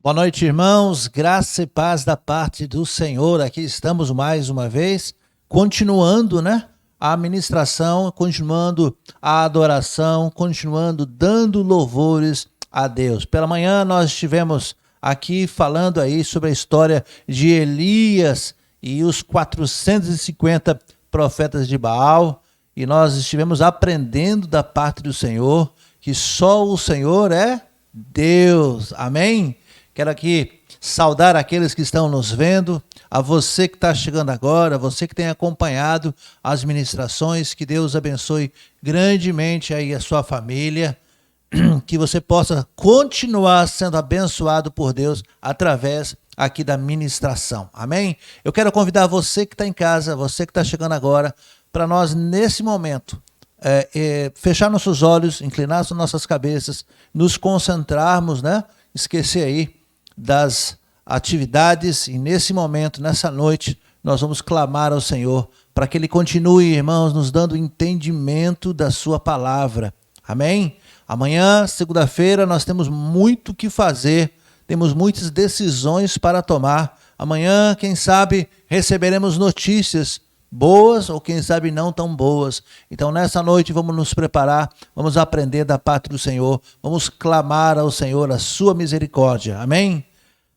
Boa noite, irmãos. Graça e paz da parte do Senhor. Aqui estamos mais uma vez, continuando, a ministração, continuando a adoração, continuando dando louvores a Deus. Pela manhã nós estivemos aqui falando aí sobre a história de Elias e os 450 profetas de Baal, e nós estivemos aprendendo da parte do Senhor que só o Senhor é Deus. Amém? Quero aqui saudar aqueles que estão nos vendo, a você que está chegando agora, você que tem acompanhado as ministrações, que Deus abençoe grandemente aí a sua família, que você possa continuar sendo abençoado por Deus através aqui da ministração. Amém? Eu quero convidar você que está em casa, você que está chegando agora, para nós nesse momento fechar nossos olhos, inclinar as nossas cabeças, nos concentrarmos, esquecer aí das atividades, e nesse momento, nessa noite, nós vamos clamar ao Senhor para que Ele continue, irmãos, nos dando entendimento da sua palavra. Amém? Amanhã, segunda-feira, nós temos muito o que fazer, temos muitas decisões para tomar. Amanhã, quem sabe, receberemos notícias boas ou quem sabe não tão boas. Então nessa noite vamos nos preparar, vamos aprender da parte do Senhor, vamos clamar ao Senhor a sua misericórdia. Amém?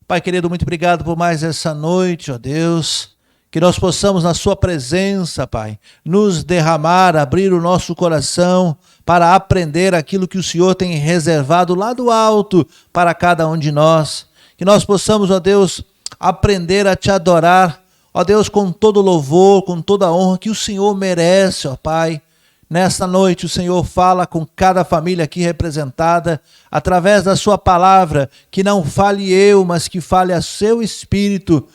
Pai querido, muito obrigado por mais essa noite, ó Deus, que nós possamos na sua presença, Pai, nos derramar, abrir o nosso coração para aprender aquilo que o Senhor tem reservado lá do alto para cada um de nós, que nós possamos, ó Deus, aprender a te adorar, ó Deus, com todo louvor, com toda a honra que o Senhor merece, ó Pai. Nesta noite o Senhor fala com cada família aqui representada, através da sua palavra, que não fale eu, mas que fale a seu Espírito,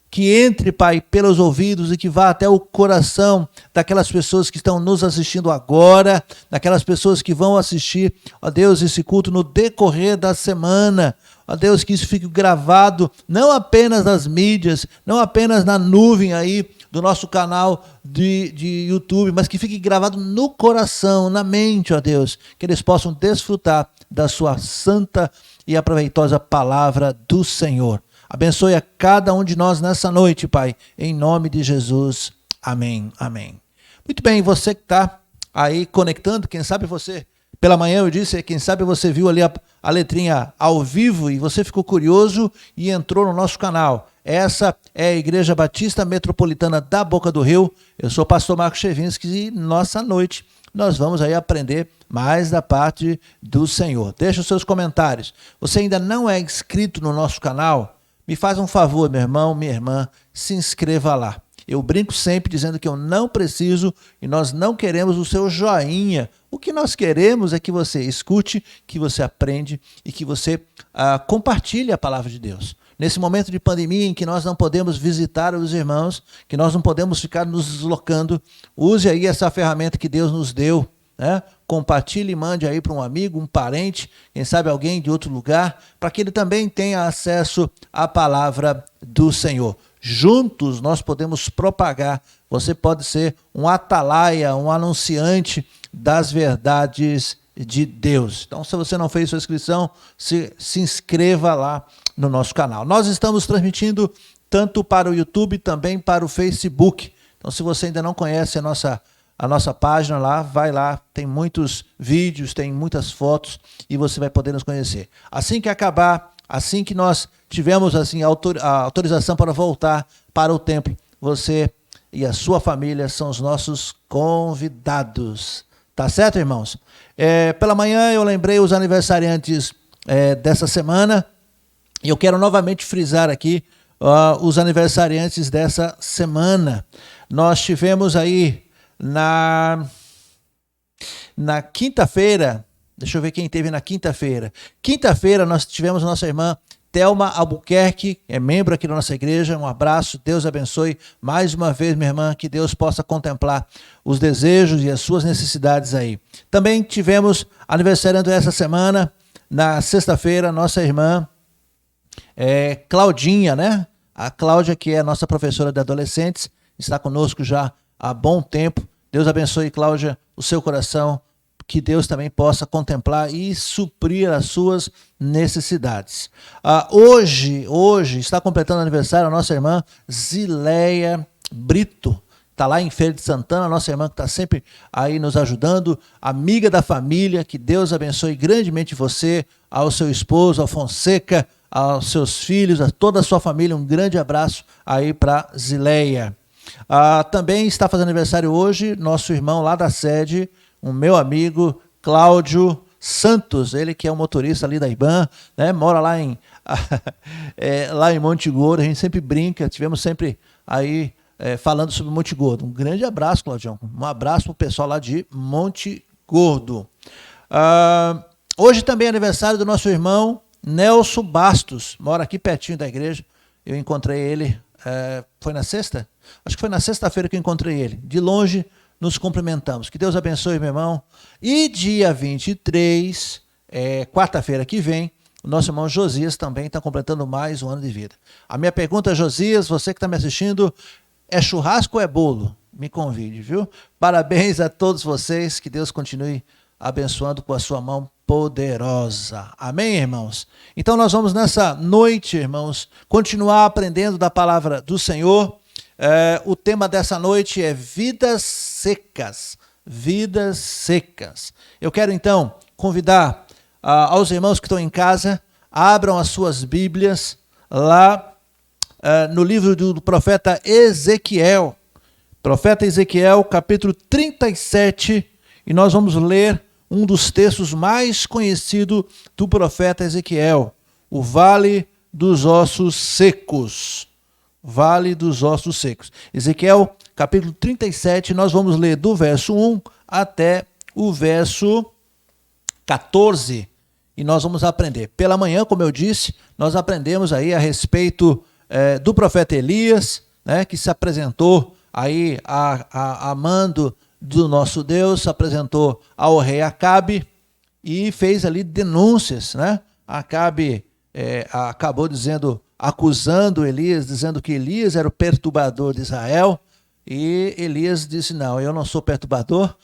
que entre, Pai, pelos ouvidos e que vá até o coração daquelas pessoas que estão nos assistindo agora, daquelas pessoas que vão assistir, ó Deus, esse culto no decorrer da semana. Ó Deus, que isso fique gravado, não apenas nas mídias, não apenas na nuvem aí do nosso canal de YouTube, mas que fique gravado no coração, na mente, ó Deus, que eles possam desfrutar da sua santa e aproveitosa palavra do Senhor. Abençoe a cada um de nós nessa noite, Pai, em nome de Jesus. Amém, amém. Muito bem, você que está aí conectando, quem sabe você, pela manhã eu disse, quem sabe você viu ali a letrinha ao vivo e você ficou curioso e entrou no nosso canal. Essa é a Igreja Batista Metropolitana da Boca do Rio. Eu sou o pastor Marcos Chevinski e nossa noite nós vamos aí aprender mais da parte do Senhor. Deixa os seus comentários. Você ainda não é inscrito no nosso canal? Me faz um favor, meu irmão, minha irmã, se inscreva lá. Eu brinco sempre dizendo que eu não preciso e nós não queremos o seu joinha. O que nós queremos é que você escute, que você aprende e que você compartilhe a palavra de Deus. Nesse momento de pandemia em que nós não podemos visitar os irmãos, que nós não podemos ficar nos deslocando, use aí essa ferramenta que Deus nos deu. Compartilhe e mande aí para um amigo, um parente, quem sabe alguém de outro lugar, para que ele também tenha acesso à palavra do Senhor. Juntos nós podemos propagar, você pode ser um atalaia, um anunciante das verdades de Deus. Então, se você não fez sua inscrição, se inscreva lá no nosso canal. Nós estamos transmitindo tanto para o YouTube, também para o Facebook. Então, se você ainda não conhece a nossa página lá, vai lá, tem muitos vídeos, tem muitas fotos e você vai poder nos conhecer. Assim que acabar, assim que nós tivermos assim, a autorização para voltar para o templo, você e a sua família são os nossos convidados. Tá certo, irmãos? Pela manhã eu lembrei os aniversariantes dessa semana e eu quero novamente frisar aqui os aniversariantes dessa semana. Nós tivemos aí na quinta-feira, deixa eu ver quem teve na quinta-feira. Quinta-feira nós tivemos a nossa irmã Thelma Albuquerque, é membro aqui da nossa igreja. Um abraço, Deus abençoe mais uma vez, minha irmã, que Deus possa contemplar os desejos e as suas necessidades aí. Também tivemos aniversariando essa semana, na sexta-feira, nossa irmã Claudinha, A Cláudia, que é a nossa professora de adolescentes, está conosco já há bom tempo. Deus abençoe, Cláudia, o seu coração, que Deus também possa contemplar e suprir as suas necessidades. Hoje está completando aniversário a nossa irmã Zileia Brito. Está lá em Feira de Santana, nossa irmã que está sempre aí nos ajudando, amiga da família. Que Deus abençoe grandemente você, ao seu esposo, ao Fonseca, aos seus filhos, a toda a sua família. Um grande abraço aí para Zileia. Também está fazendo aniversário hoje nosso irmão lá da sede, o meu amigo Cláudio Santos, ele que é o motorista ali da IBAN, né? Mora lá lá em Monte Gordo. A gente sempre brinca, tivemos sempre aí falando sobre Monte Gordo. Um grande abraço, Claudião. Um abraço para o pessoal lá de Monte Gordo. Hoje também é aniversário do nosso irmão Nelson Bastos, mora aqui pertinho da igreja. Eu encontrei ele, foi na sexta? Acho que foi na sexta-feira que eu encontrei ele. De longe, nos cumprimentamos. Que Deus abençoe, meu irmão. E dia 23, quarta-feira que vem, o nosso irmão Josias também está completando mais um ano de vida. A minha pergunta, Josias, você que está me assistindo, é churrasco ou é bolo? Me convide, viu? Parabéns a todos vocês. Que Deus continue abençoando com a sua mão poderosa. Amém, irmãos? Então nós vamos nessa noite, irmãos, continuar aprendendo da palavra do Senhor. O tema dessa noite é vidas secas. Vidas secas. Eu quero então convidar aos irmãos que estão em casa, abram as suas Bíblias lá no livro do profeta Ezequiel. Profeta Ezequiel, capítulo 37, e nós vamos ler um dos textos mais conhecidos do profeta Ezequiel, o Vale dos Ossos Secos. Vale dos Ossos Secos. Ezequiel, capítulo 37, nós vamos ler do verso 1 até o verso 14, e nós vamos aprender. Pela manhã, como eu disse, nós aprendemos aí a respeito do profeta Elias, né, que se apresentou aí a mando do nosso Deus, se apresentou ao rei Acabe e fez ali denúncias, né? Acabe acabou acusando Elias, dizendo que Elias era o perturbador de Israel, e Elias disse: não, eu não sou perturbador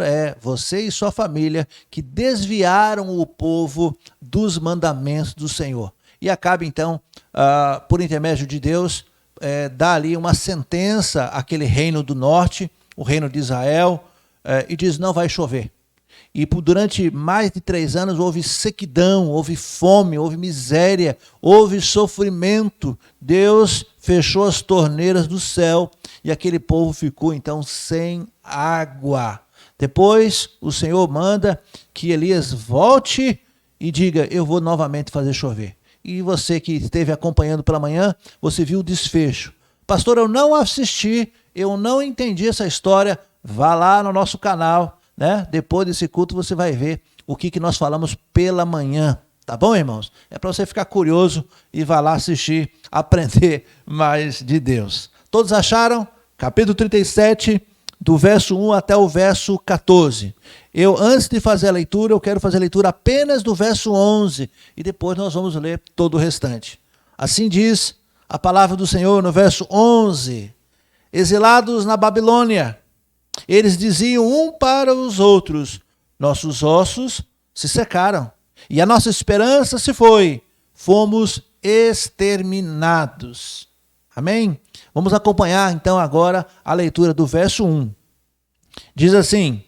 é você e sua família que desviaram o povo dos mandamentos do Senhor. E Acabe então, por intermédio de Deus, dá ali uma sentença àquele reino do norte, o reino de Israel, e diz: não vai chover. E durante mais de 3 anos houve sequidão, houve fome, houve miséria, houve sofrimento. Deus fechou as torneiras do céu e aquele povo ficou então sem água. Depois o Senhor manda que Elias volte e diga: eu vou novamente fazer chover. E você que esteve acompanhando pela manhã, você viu o desfecho. Pastor, eu não assisti, eu não entendi essa história. Vá lá no nosso canal, né? Depois desse culto você vai ver o que nós falamos pela manhã. Tá bom, irmãos? É para você ficar curioso e vá lá assistir, aprender mais de Deus. Todos acharam? Capítulo 37, do verso 1 até o verso 14. Antes de fazer a leitura, eu quero fazer a leitura apenas do verso 11, e depois nós vamos ler todo o restante. Assim diz a palavra do Senhor no verso 11. Exilados na Babilônia, eles diziam um para os outros: nossos ossos se secaram, e a nossa esperança se foi, fomos exterminados. Amém? Vamos acompanhar então agora a leitura do verso 1. Diz assim: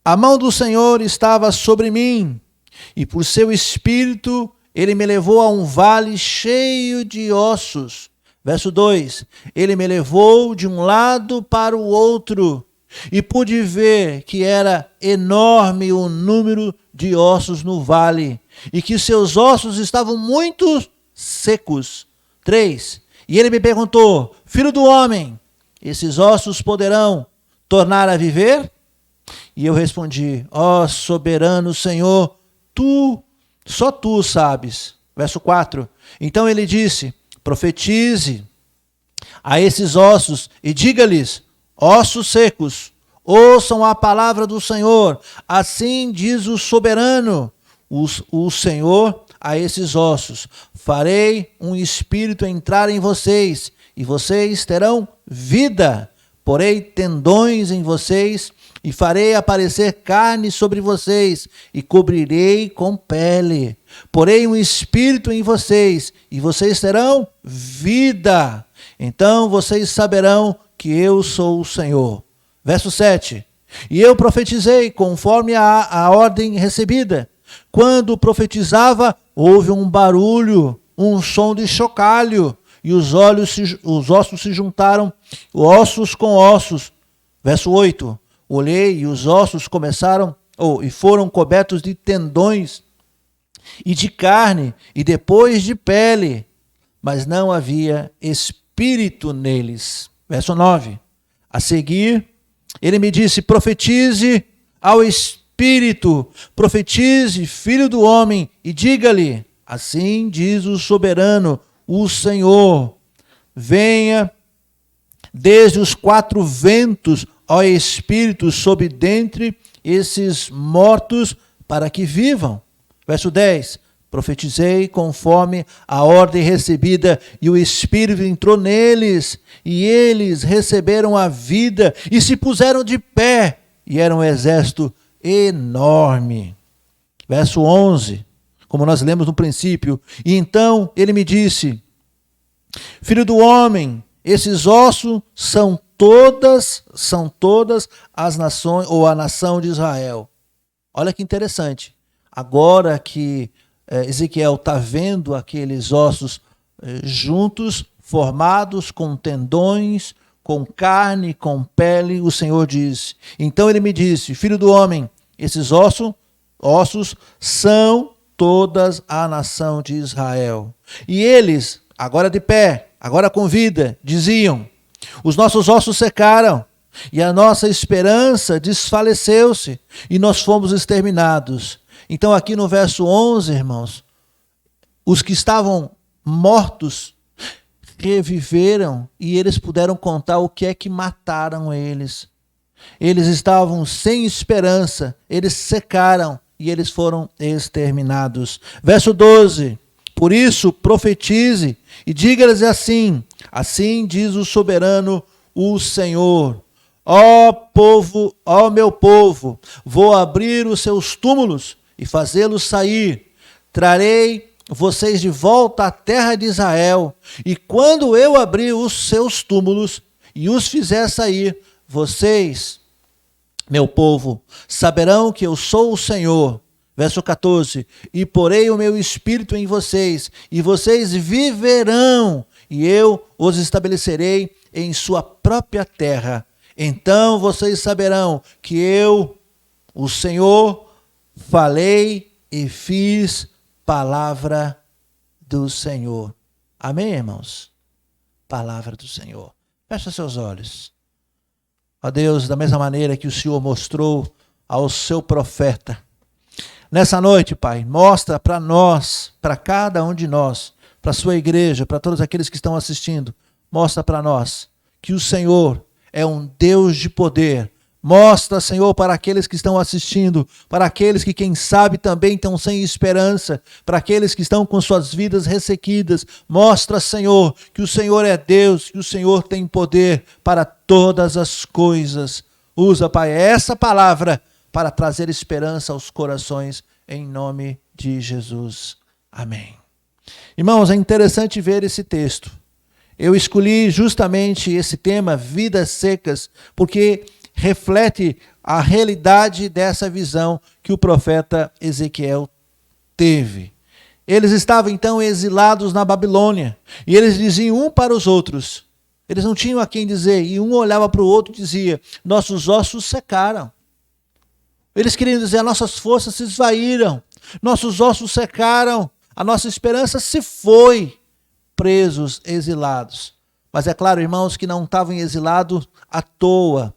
a mão do Senhor estava sobre mim, e por seu espírito ele me levou a um vale cheio de ossos. Verso 2, ele me levou de um lado para o outro, e pude ver que era enorme o número de ossos no vale, e que seus ossos estavam muito secos. 3, e ele me perguntou: filho do homem, esses ossos poderão tornar a viver? E eu respondi: ó soberano Senhor, só tu sabes. Verso 4, então ele disse: profetize a esses ossos e diga-lhes: ossos secos, ouçam a palavra do Senhor. Assim diz o soberano, o Senhor, a esses ossos: farei um espírito entrar em vocês, e vocês terão vida. porei tendões em vocês e farei aparecer carne sobre vocês e cobrirei com pele. Porei um espírito em vocês e vocês terão vida. Então vocês saberão que eu sou o Senhor. Verso 7. E eu profetizei conforme a ordem recebida. Quando profetizava, houve um barulho, um som de chocalho, e os ossos se juntaram, ossos com ossos. Verso 8. Olhei e os ossos e foram cobertos de tendões e de carne, e depois de pele, mas não havia espírito neles. Verso 9. A seguir, ele me disse: profetize ao espírito, profetize, filho do homem, e diga-lhe: assim diz o soberano, o Senhor, venha desde os 4 ventos, ó Espírito, sob dentre esses mortos, para que vivam. Verso 10. Profetizei conforme a ordem recebida, e o Espírito entrou neles, e eles receberam a vida, e se puseram de pé, e era um exército enorme. Verso 11, como nós lemos no princípio. E então ele me disse: filho do homem, esses ossos são todas as nações, ou a nação de Israel. Olha que interessante. Agora que Ezequiel está vendo aqueles ossos juntos, formados com tendões, com carne, com pele, o Senhor diz. Então ele me disse: filho do homem, esses ossos são todas a nação de Israel. E eles, agora de pé, agora com vida, diziam: os nossos ossos secaram, e a nossa esperança desfaleceu-se, e nós fomos exterminados. Então aqui no verso 11, irmãos, os que estavam mortos reviveram, e eles puderam contar o que é que mataram eles. Eles estavam sem esperança, eles secaram e eles foram exterminados. Verso 12. Por isso profetize e diga-lhes assim: assim diz o soberano, o Senhor. Ó povo, ó meu povo, vou abrir os seus túmulos e fazê-los sair. Trarei vocês de volta à terra de Israel. E quando eu abrir os seus túmulos e os fizer sair, vocês, meu povo, saberão que eu sou o Senhor. Verso 14. E porei o meu espírito em vocês, e vocês viverão, e eu os estabelecerei em sua própria terra. Então vocês saberão que eu, o Senhor, falei e fiz palavra do Senhor. Amém, irmãos? Palavra do Senhor. Feche seus olhos. Ó Deus, da mesma maneira que o Senhor mostrou ao seu profeta, nessa noite, Pai, mostra para nós, para cada um de nós, para a sua igreja, para todos aqueles que estão assistindo, mostra para nós que o Senhor é um Deus de poder. Mostra, Senhor, para aqueles que estão assistindo, para aqueles que, quem sabe, também estão sem esperança, para aqueles que estão com suas vidas ressequidas. Mostra, Senhor, que o Senhor é Deus, que o Senhor tem poder para todas as coisas. Usa, Pai, essa palavra para trazer esperança aos corações, em nome de Jesus. Amém. Irmãos, é interessante ver esse texto. Eu escolhi justamente esse tema, vidas secas, porque reflete a realidade dessa visão que o profeta Ezequiel teve. Eles estavam então exilados na Babilônia, e eles diziam um para os outros, eles não tinham a quem dizer, e um olhava para o outro e dizia: nossos ossos secaram. Eles queriam dizer: nossas forças se esvaíram, nossos ossos secaram, a nossa esperança se foi. Presos, exilados. Mas é claro, irmãos, que não estavam exilados à toa,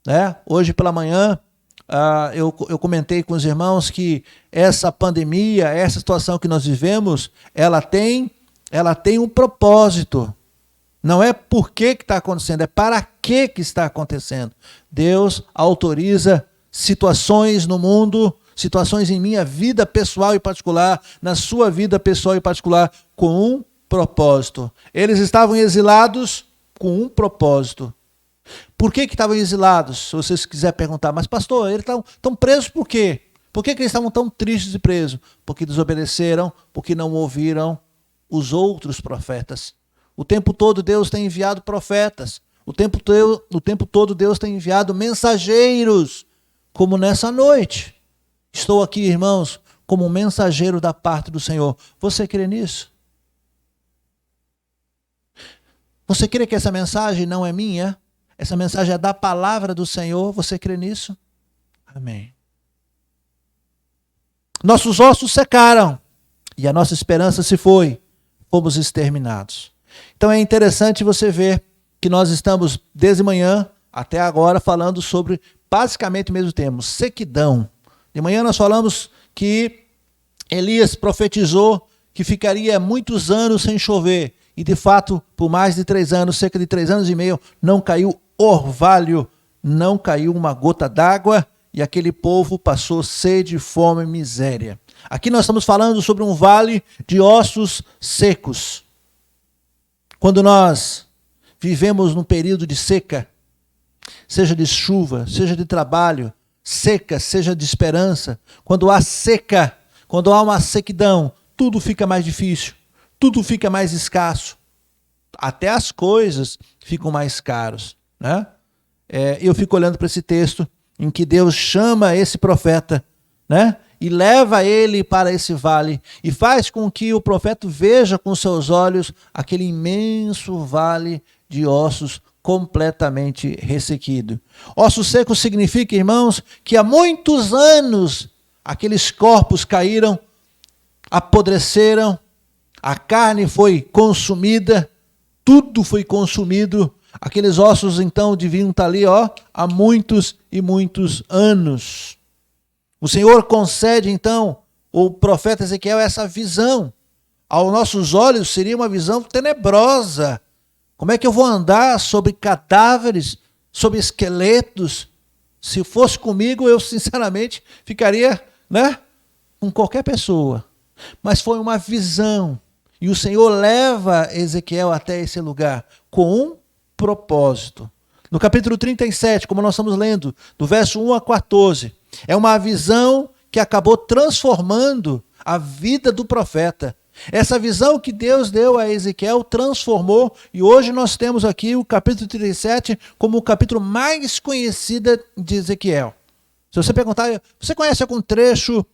né? Hoje pela manhã, eu comentei com os irmãos que essa pandemia, essa situação que nós vivemos, ela tem um propósito. Não é por que está acontecendo, é para que está acontecendo. Deus autoriza situações no mundo, situações em minha vida pessoal e particular, na sua vida pessoal e particular, com um propósito. Eles estavam exilados com um propósito. Por que estavam exilados? Se vocês quiserem perguntar, mas pastor, eles estão presos por quê? Por que eles estavam tão tristes e presos? Porque desobedeceram, porque não ouviram os outros profetas. O tempo todo Deus tem enviado profetas. O tempo todo Deus tem enviado mensageiros, como nessa noite. Estou aqui, irmãos, como um mensageiro da parte do Senhor. Você crê nisso? Você crê que essa mensagem não é minha? Essa mensagem é da palavra do Senhor? Você crê nisso? Amém. Nossos ossos secaram e a nossa esperança se foi. Fomos exterminados. Então é interessante você ver que nós estamos desde manhã até agora falando sobre basicamente o mesmo tema, sequidão. De manhã nós falamos que Elias profetizou que ficaria muitos anos sem chover. E de fato, por mais de 3 anos, cerca de 3 anos e meio, não caiu orvalho, não caiu uma gota d'água, e aquele povo passou sede, fome e miséria. Aqui nós estamos falando sobre um vale de ossos secos. Quando nós vivemos num período de seca, seja de chuva, seja de trabalho, seca, seja de esperança, quando há seca, quando há uma sequidão, tudo fica mais difícil, tudo fica mais escasso, até as coisas ficam mais caras, né? Eu fico olhando para esse texto em que Deus chama esse profeta, né? E leva ele para esse vale e faz com que o profeta veja com seus olhos aquele imenso vale de ossos completamente ressequido. Osso seco significa, irmãos, que há muitos anos aqueles corpos caíram, apodreceram, a carne foi consumida, tudo foi consumido. Aqueles ossos então deviam estar ali, há muitos e muitos anos. O Senhor concede então ao profeta Ezequiel essa visão. Aos nossos olhos seria uma visão tenebrosa. Como é que eu vou andar sobre cadáveres, sobre esqueletos? Se fosse comigo, eu sinceramente ficaria, né, com qualquer pessoa. Mas foi uma visão. E o Senhor leva Ezequiel até esse lugar com um propósito. No capítulo 37, como nós estamos lendo, do verso 1 a 14, é uma visão que acabou transformando a vida do profeta. Essa visão que Deus deu a Ezequiel transformou, e hoje nós temos aqui o capítulo 37 como o capítulo mais conhecido de Ezequiel. Se você perguntar, você conhece algum trecho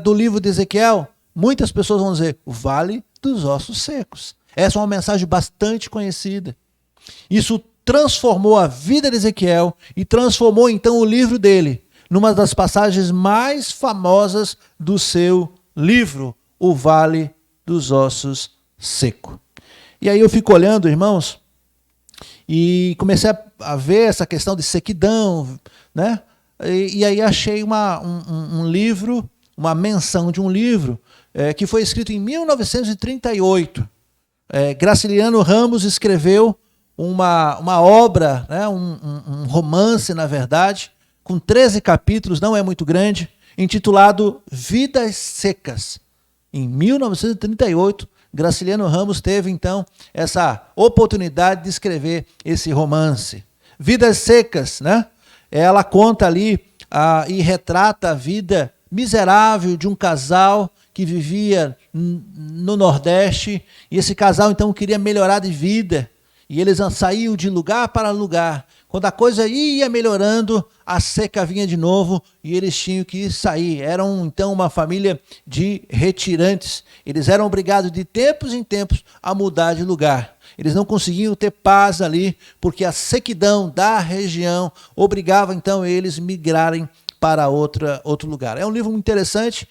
do livro de Ezequiel? Muitas pessoas vão dizer, o Vale dos Ossos Secos. Essa é uma mensagem bastante conhecida. Isso transformou a vida de Ezequiel e transformou então o livro dele numa das passagens mais famosas do seu livro, o Vale dos Ossos Secos. E aí eu fico olhando, irmãos, e comecei a ver essa questão de sequidão, né? E aí achei um livro, uma menção de um livro que foi escrito em 1938. Graciliano Ramos escreveu uma obra, né, um romance, na verdade, com 13 capítulos, não é muito grande, intitulado Vidas Secas. Em 1938, Graciliano Ramos teve, então, essa oportunidade de escrever esse romance. Vidas Secas, né? Ela conta ali e retrata a vida miserável de um casal que vivia no Nordeste, e esse casal, então, queria melhorar de vida, e eles saíam de lugar para lugar. Quando a coisa ia melhorando, a seca vinha de novo e eles tinham que sair. Eram, então, uma família de retirantes. Eles eram obrigados de tempos em tempos a mudar de lugar. Eles não conseguiam ter paz ali, porque a sequidão da região obrigava, então, eles migrarem para outro lugar. É um livro muito interessante,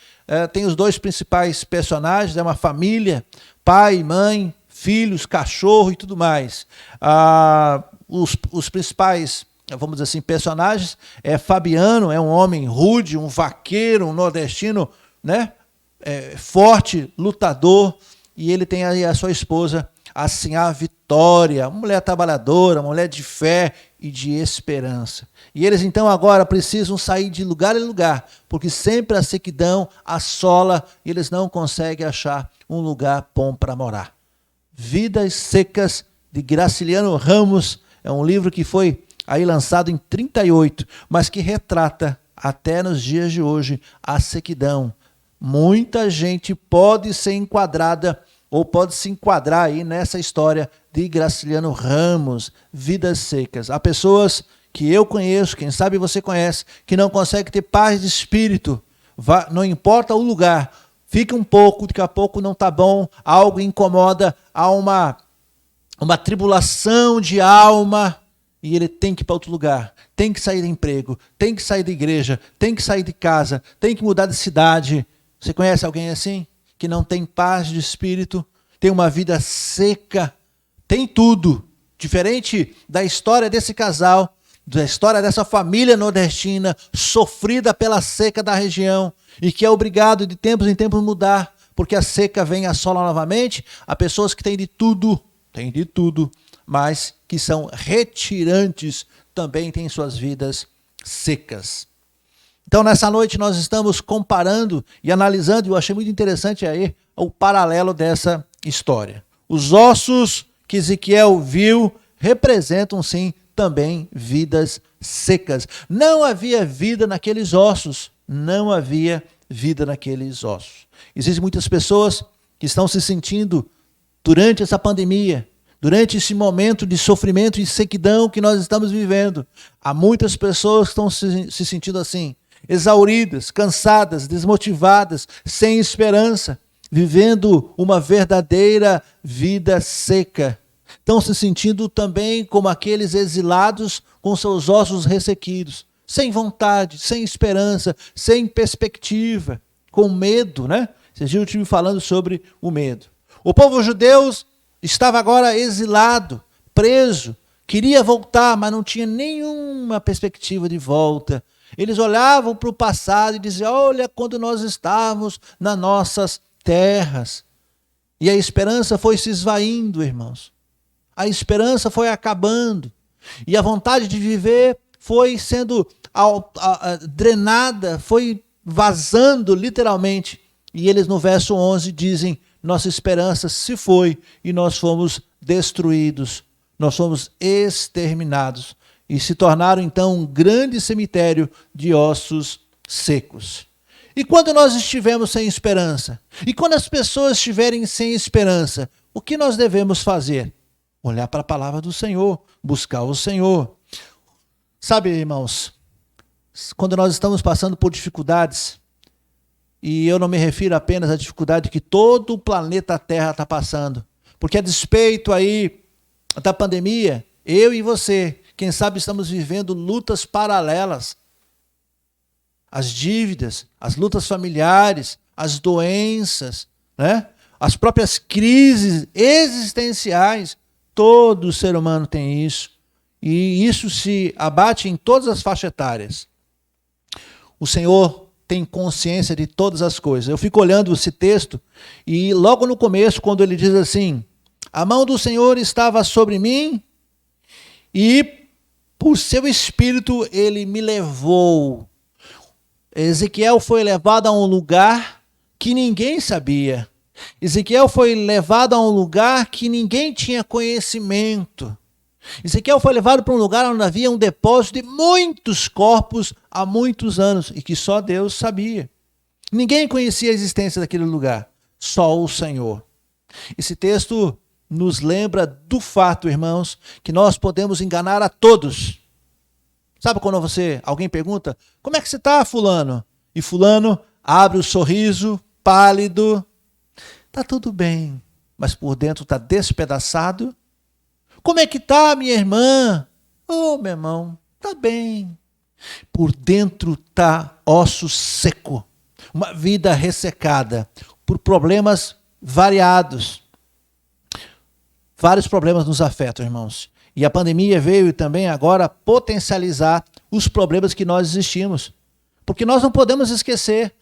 tem os 2 principais personagens, é uma família, pai, mãe, filhos, cachorro e tudo mais. Os principais, vamos dizer assim, personagens é Fabiano, é um homem rude, um vaqueiro, um nordestino, né? Forte, lutador, e ele tem aí a sua esposa, assim, a Vitória, uma mulher trabalhadora, uma mulher de fé e de esperança. E eles então agora precisam sair de lugar em lugar, porque sempre a sequidão assola e eles não conseguem achar um lugar bom para morar. Vidas Secas, de Graciliano Ramos, é um livro que foi aí lançado em 38, mas que retrata até nos dias de hoje a sequidão. Muita gente pode ser enquadrada ou pode se enquadrar aí nessa história de Graciliano Ramos, Vidas Secas. Há pessoas que eu conheço, quem sabe você conhece, que não conseguem ter paz de espírito, não importa o lugar, fica um pouco, daqui a pouco não está bom, algo incomoda, há uma tribulação de alma e ele tem que ir para outro lugar, tem que sair do emprego, tem que sair da igreja, tem que sair de casa, tem que mudar de cidade. Você conhece alguém assim? Que não tem paz de espírito, tem uma vida seca, tem tudo. Diferente da história desse casal, da história dessa família nordestina, sofrida pela seca da região, e que é obrigado de tempos em tempos mudar, porque a seca vem a assola novamente. Há pessoas que têm de tudo, mas que são retirantes, também têm suas vidas secas. Então, nessa noite, nós estamos comparando e analisando, e eu achei muito interessante aí o paralelo dessa história. Os ossos que Ezequiel viu representam, sim, também vidas secas. Não havia vida naqueles ossos, não havia vida naqueles ossos. Existem muitas pessoas que estão se sentindo, durante essa pandemia, durante esse momento de sofrimento e sequidão que nós estamos vivendo, há muitas pessoas que estão se sentindo assim, exauridas, cansadas, desmotivadas, sem esperança, vivendo uma verdadeira vida seca. Estão se sentindo também como aqueles exilados com seus ossos ressequidos, sem vontade, sem esperança, sem perspectiva, com medo, né? Esses dias eu estive falando sobre o medo. O povo judeu estava agora exilado, preso, queria voltar, mas não tinha nenhuma perspectiva de volta. Eles olhavam para o passado e diziam, olha quando nós estávamos nas nossas terras. E a esperança foi se esvaindo, irmãos. A esperança foi acabando. E a vontade de viver foi sendo drenada, foi vazando literalmente. E eles no verso 11 dizem, nossa esperança se foi e nós fomos destruídos, nós fomos exterminados. E se tornaram então um grande cemitério de ossos secos. E quando nós estivermos sem esperança? E quando as pessoas estiverem sem esperança? O que nós devemos fazer? Olhar para a palavra do Senhor, buscar o Senhor. Sabe, irmãos, quando nós estamos passando por dificuldades, e eu não me refiro apenas à dificuldade que todo o planeta Terra está passando, porque a despeito aí da pandemia, eu e você, quem sabe estamos vivendo lutas paralelas. As dívidas, as lutas familiares, as doenças, né? As próprias crises existenciais. Todo ser humano tem isso. E isso se abate em todas as faixas etárias. O Senhor tem consciência de todas as coisas. Eu fico olhando esse texto e logo no começo, quando ele diz assim, a mão do Senhor estava sobre mim e por seu espírito ele me levou. Ezequiel foi levado a um lugar que ninguém sabia. Ezequiel foi levado a um lugar que ninguém tinha conhecimento. Ezequiel foi levado para um lugar onde havia um depósito de muitos corpos há muitos anos e que só Deus sabia. Ninguém conhecia a existência daquele lugar, só o Senhor. Esse texto nos lembra do fato, irmãos, que nós podemos enganar a todos. Sabe quando alguém pergunta, como é que você está, fulano? E fulano abre o sorriso, pálido. Está tudo bem, mas por dentro está despedaçado. Como é que está, minha irmã? Oh, meu irmão, está bem. Por dentro está osso seco, uma vida ressecada, por problemas variados. Vários problemas nos afetam, irmãos. E a pandemia veio também agora potencializar os problemas que nós existimos. Porque nós não podemos esquecer.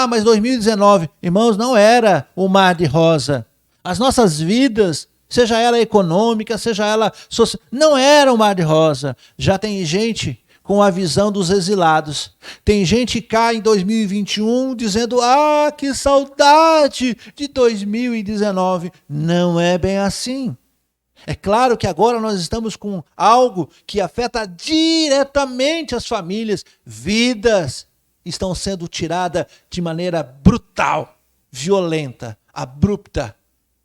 Mas 2019, irmãos, não era o mar de rosa. As nossas vidas, seja ela econômica, seja ela social, não era o mar de rosa. Já tem gente com a visão dos exilados. Tem gente cá em 2021 dizendo, que saudade de 2019. Não é bem assim. É claro que agora nós estamos com algo que afeta diretamente as famílias. Vidas estão sendo tiradas de maneira brutal, violenta, abrupta,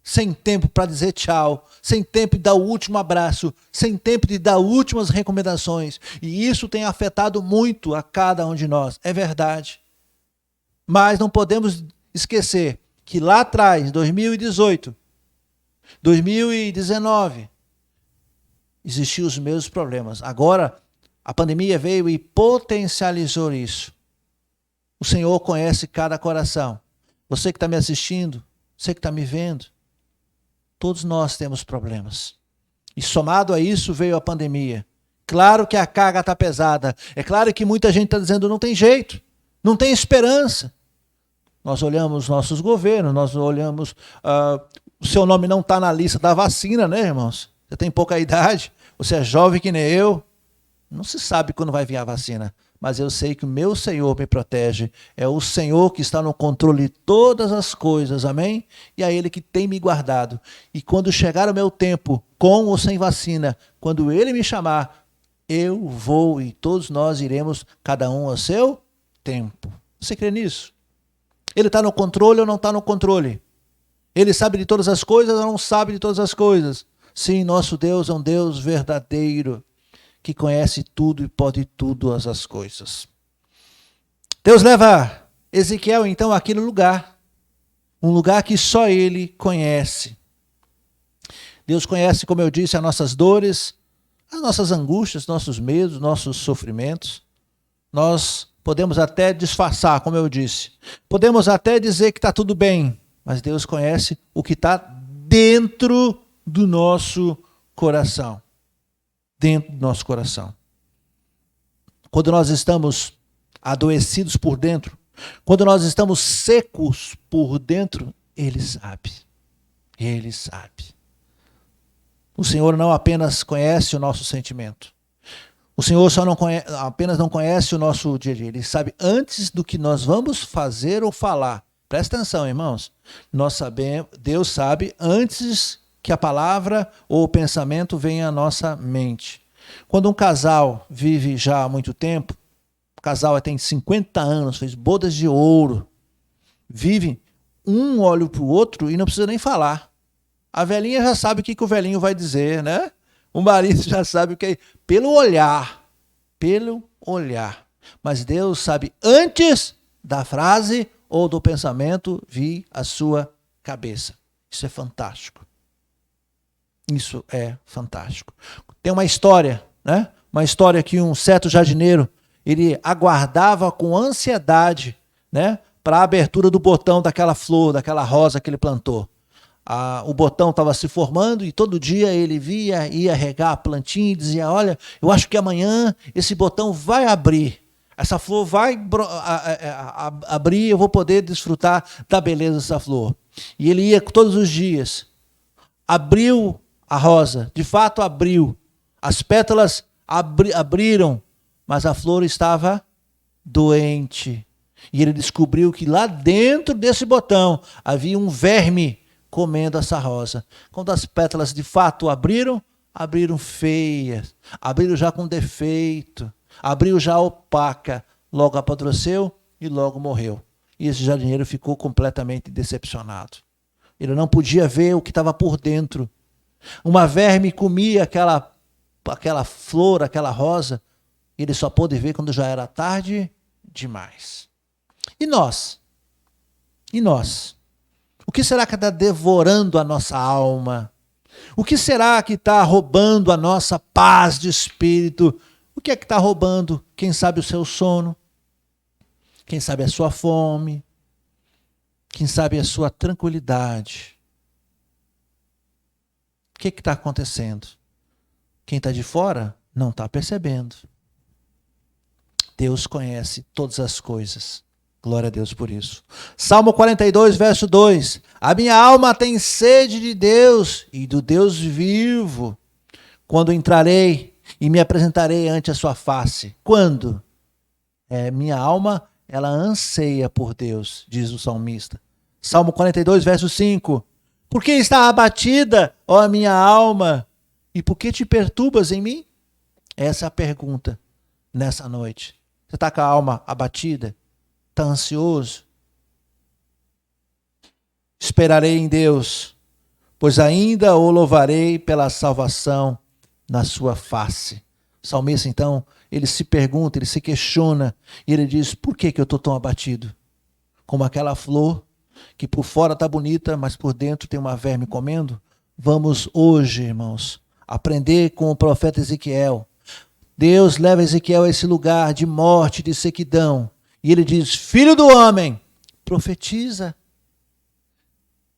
sem tempo para dizer tchau, sem tempo de dar o último abraço, sem tempo de dar últimas recomendações. E isso tem afetado muito a cada um de nós, é verdade. Mas não podemos esquecer que lá atrás, 2018, 2019, existiam os mesmos problemas. Agora, a pandemia veio e potencializou isso. O Senhor conhece cada coração. Você que está me assistindo, você que está me vendo, todos nós temos problemas. E somado a isso veio a pandemia. Claro que a carga está pesada. É claro que muita gente está dizendo não tem jeito, não tem esperança. Nós olhamos nossos governos, nós olhamos... o seu nome não está na lista da vacina, né, irmãos? Você tem pouca idade, você é jovem que nem eu. Não se sabe quando vai vir a vacina. Mas eu sei que o meu Senhor me protege. É o Senhor que está no controle de todas as coisas, amém? E é Ele que tem me guardado. E quando chegar o meu tempo, com ou sem vacina, quando Ele me chamar, eu vou e todos nós iremos, cada um ao seu tempo. Você crê nisso? Ele está no controle ou não está no controle? Ele sabe de todas as coisas ou não sabe de todas as coisas? Sim, nosso Deus é um Deus verdadeiro, que conhece tudo e pode todas as coisas. Deus leva Ezequiel, então, àquele lugar. Um lugar que só Ele conhece. Deus conhece, como eu disse, as nossas dores, as nossas angústias, nossos medos, nossos sofrimentos. Nós podemos até disfarçar, como eu disse. Podemos até dizer que está tudo bem. Mas Deus conhece o que está dentro do nosso coração. Dentro do nosso coração. Quando nós estamos adoecidos por dentro, quando nós estamos secos por dentro, Ele sabe. Ele sabe. O Senhor não apenas conhece o nosso sentimento. O Senhor só não conhece, apenas não conhece o nosso dia a dia. Ele sabe antes do que nós vamos fazer ou falar. Presta atenção, irmãos. Nós sabemos, Deus sabe antes que a palavra ou o pensamento venha à nossa mente. Quando um casal vive já há muito tempo, o casal tem 50 anos, fez bodas de ouro, vive um olha para o outro e não precisa nem falar. A velhinha já sabe o que o velhinho vai dizer, né? O marido já sabe o que é, pelo olhar. Mas Deus sabe antes da frase ou do pensamento vir à sua cabeça. Isso é fantástico. Isso é fantástico. Tem uma história, né? Uma história que um certo jardineiro, ele aguardava com ansiedade, né? Para a abertura do botão daquela flor, daquela rosa que ele plantou. O botão estava se formando e todo dia ele ia regar a plantinha e dizia, olha, eu acho que amanhã esse botão vai abrir. Essa flor vai abrir, eu vou poder desfrutar da beleza dessa flor. E ele ia todos os dias. Abriu a rosa, de fato abriu. As pétalas abriram, mas a flor estava doente. E ele descobriu que lá dentro desse botão havia um verme comendo essa rosa. Quando as pétalas de fato abriram feias, abriram já com defeito, abriu já opaca, logo apodreceu e logo morreu. E esse jardineiro ficou completamente decepcionado. Ele não podia ver o que estava por dentro. Uma verme comia aquela flor, aquela rosa, e ele só pôde ver quando já era tarde demais. E nós? E nós? O que será que está devorando a nossa alma? O que será que está roubando a nossa paz de espírito? O que é que está roubando? Quem sabe o seu sono? Quem sabe a sua fome? Quem sabe a sua tranquilidade? O que está acontecendo? Quem está de fora não está percebendo. Deus conhece todas as coisas. Glória a Deus por isso. Salmo 42, verso 2. A minha alma tem sede de Deus e do Deus vivo. Quando entrarei e me apresentarei ante a sua face. Quando? Minha alma, ela anseia por Deus, diz o salmista. Salmo 42, verso 5. Por que está abatida, ó a minha alma? E por que te perturbas em mim? Essa é a pergunta nessa noite. Você está com a alma abatida? Está ansioso? Esperarei em Deus, pois ainda o louvarei pela salvação na sua face. O salmista, então, ele se pergunta, ele se questiona, e ele diz, por que eu estou tão abatido? Como aquela flor, que por fora está bonita, mas por dentro tem uma verme comendo? Vamos hoje, irmãos, aprender com o profeta Ezequiel. Deus leva Ezequiel a esse lugar de morte, de sequidão, e ele diz, filho do homem, profetiza.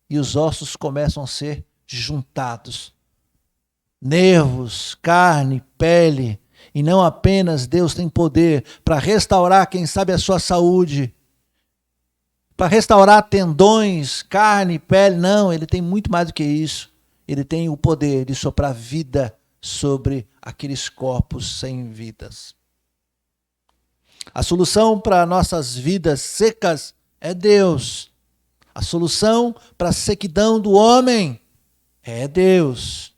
E os ossos começam a ser juntados. Nervos, carne, pele. E não apenas Deus tem poder para restaurar, quem sabe, a sua saúde. Para restaurar tendões, carne, pele. Não, ele tem muito mais do que isso. Ele tem o poder de soprar vida sobre aqueles corpos sem vidas. A solução para nossas vidas secas é Deus. A solução para a sequidão do homem é Deus.